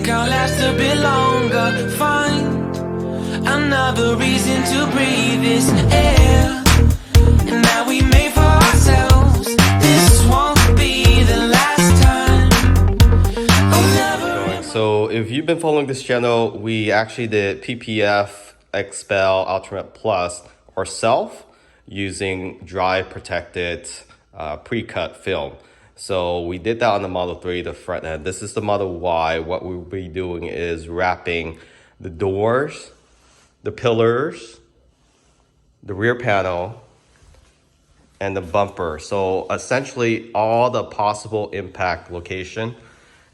think I'll last a bit longer. Find another reason to breathe this air, and that we made for ourselves. This won't be the last time. Oh, never. So if you've been following this channel, we actually did PPF Expel Ultimate Plus ourselves using dry protected pre-cut film. So we did that on the Model 3, the front end. This is the Model Y. What we'll be doing is wrapping the doors, the pillars, the rear panel, and the bumper. So essentially all the possible impact location.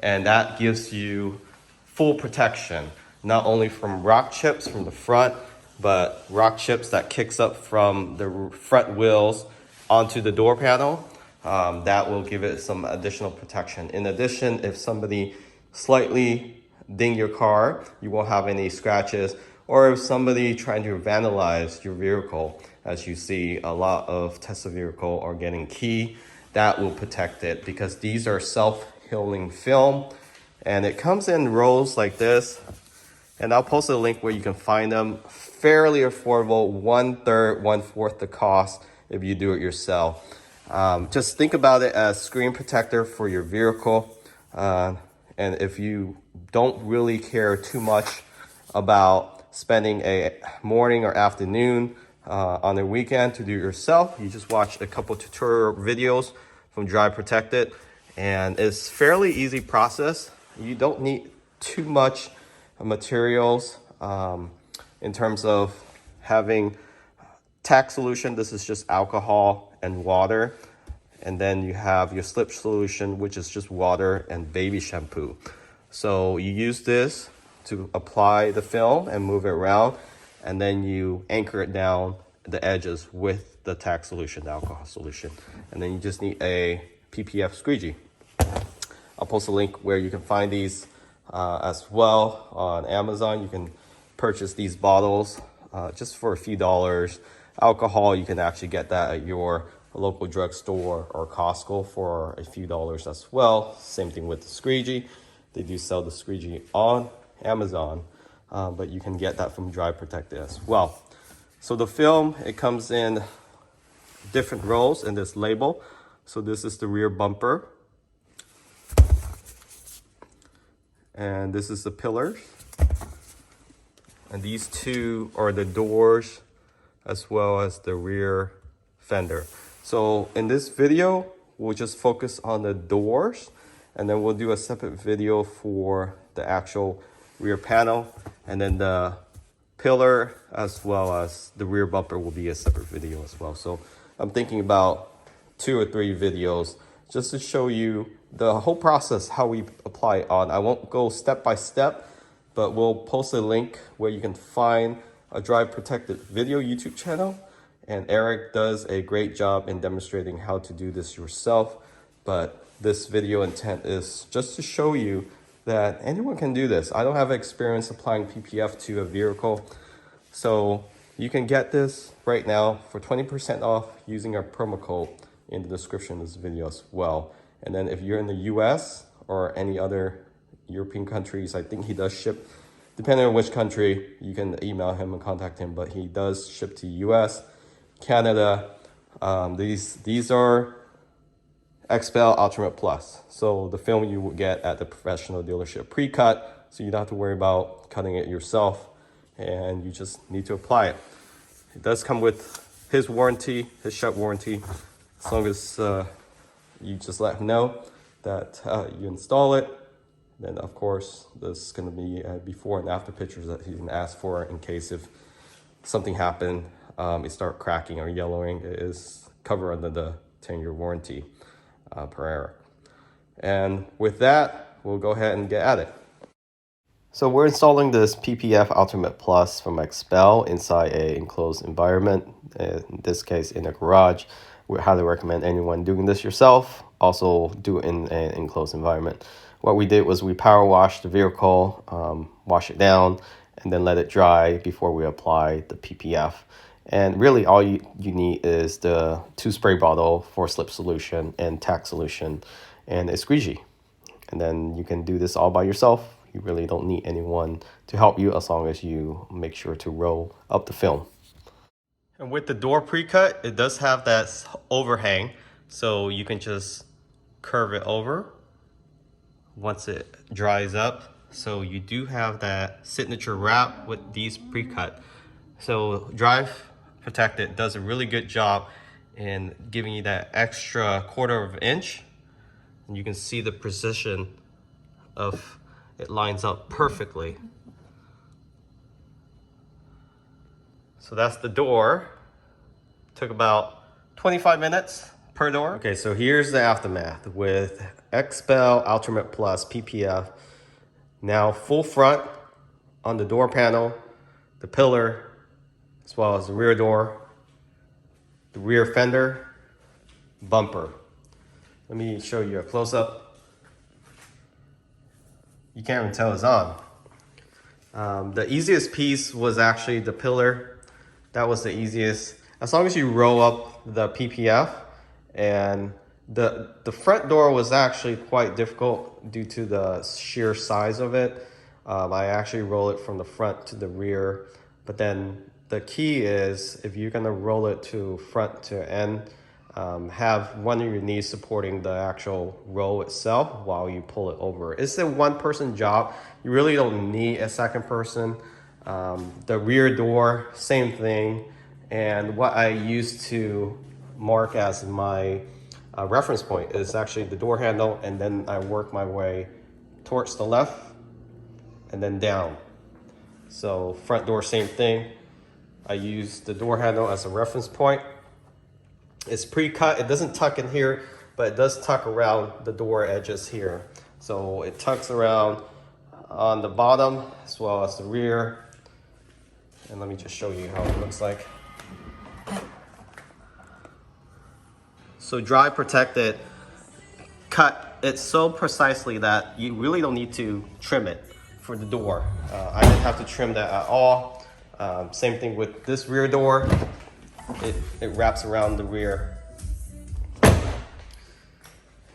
And that gives you full protection, not only from rock chips from the front, but rock chips that kicks up from the front wheels onto the door panel. That will give it some additional protection. In addition, if somebody slightly ding your car, you won't have any scratches. Or if somebody trying to vandalize your vehicle, as you see a lot of Tesla vehicles are getting key, that will protect it because these are self-healing film and it comes in rolls like this. And I'll post a link where you can find them. Fairly affordable, 1/3, 1/4 the cost if you do it yourself. Just think about it as screen protector for your vehicle. And if you don't really care too much about spending a morning or afternoon on a weekend to do it yourself, you just watch a couple tutorial videos from Dry Protected. And it's fairly easy process. You don't need too much materials in terms of having tack solution. This is just alcohol and water, and then you have your slip solution, which is just water and baby shampoo. So you use this to apply the film and move it around, and then you anchor it down the edges with the tack solution, the alcohol solution, and then you just need a PPF squeegee. I'll post a link where you can find these as well on Amazon. You can purchase these bottles just for a few dollars. Alcohol, you can actually get that at your local drugstore or Costco for a few dollars as well. Same thing with the squeegee. They do sell the squeegee on Amazon, but you can get that from Dry Protected as well. So the film, it comes in different rolls in this label. So this is the rear bumper. And this is the pillars. And these two are the doors as well as the rear fender. So in this video, we'll just focus on the doors, and then we'll do a separate video for the actual rear panel, and then the pillar as well as the rear bumper will be a separate video as well. So I'm thinking about 2 or 3 videos just to show you the whole process, how we apply it on. I won't go step by step, but we'll post a link where you can find a Dry Protected video YouTube channel. And Eric does a great job in demonstrating how to do this yourself. But this video intent is just to show you that anyone can do this. I don't have experience applying PPF to a vehicle. So you can get this right now for 20% off using our promo code in the description of this video as well. And then if you're in the US or any other European countries, I think he does ship, depending on which country, you can email him and contact him, but he does ship to US, Canada. These are Expel Ultimate Plus. So the film you will get at the professional dealership pre-cut, so you don't have to worry about cutting it yourself, and you just need to apply it. It does come with his warranty, his shop warranty, as long as you just let him know that you install it. Then of course, there's gonna be before and after pictures that he can ask for in case if something happened, it start cracking or yellowing. It is covered under the 10-year warranty per Eric. And with that, we'll go ahead and get at it. So we're installing this PPF Ultimate Plus from Expel inside a enclosed environment, in this case in a garage. We highly recommend anyone doing this yourself, also do it in an enclosed environment. What we did was we power washed the vehicle, wash it down, and then let it dry before we apply the PPF. And really all you need is the 2 spray bottle for slip solution and tack solution and a squeegee. And then you can do this all by yourself You really don't need anyone to help you as long as you make sure to roll up the film. And with the door pre-cut, it does have that overhang, so you can just curve it over once it dries up. So you do have that signature wrap with these pre-cut. So Drive Protected does a really good job in giving you that extra 1/4 of an inch. And you can see the precision of it lines up perfectly. So that's the door. Took about 25 minutes per door. Okay, so here's the aftermath with XPEL Ultimate Plus PPF. Now full front on the door panel, the pillar, as well as the rear door, the rear fender, bumper. Let me show you a close-up. You can't even tell it's on. The easiest piece was actually the pillar. That was the easiest. As long as you roll up the PPF, and the front door was actually quite difficult due to the sheer size of it. I actually roll it from the front to the rear, but then the key is if you're gonna roll it to front to end, have one of your knees supporting the actual roll itself while you pull it over. It's a one-person job. You really don't need a second person. The rear door, same thing. And what I used to mark as my reference point is actually the door handle, and then I work my way towards the left and then down. So front door, same thing. I use the door handle as a reference point. It's pre-cut. It doesn't tuck in here, but it does tuck around the door edges here. So it tucks around on the bottom as well as the rear. And let me just show you how it looks like. So Drive Protected cut it so precisely that you really don't need to trim it for the door. I didn't have to trim that at all. Same thing with this rear door. It wraps around the rear.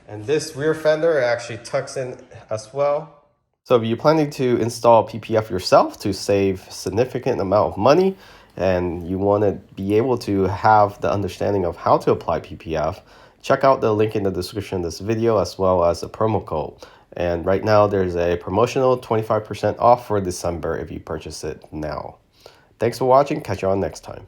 And this rear fender actually tucks in as well. So if you're planning to install PPF yourself to save significant amount of money, and you want to be able to have the understanding of how to apply PPF, check out the link in the description of this video as well as a promo code. And right now there's a promotional 25% off for December if you purchase it now. Thanks for watching. Catch you on next time.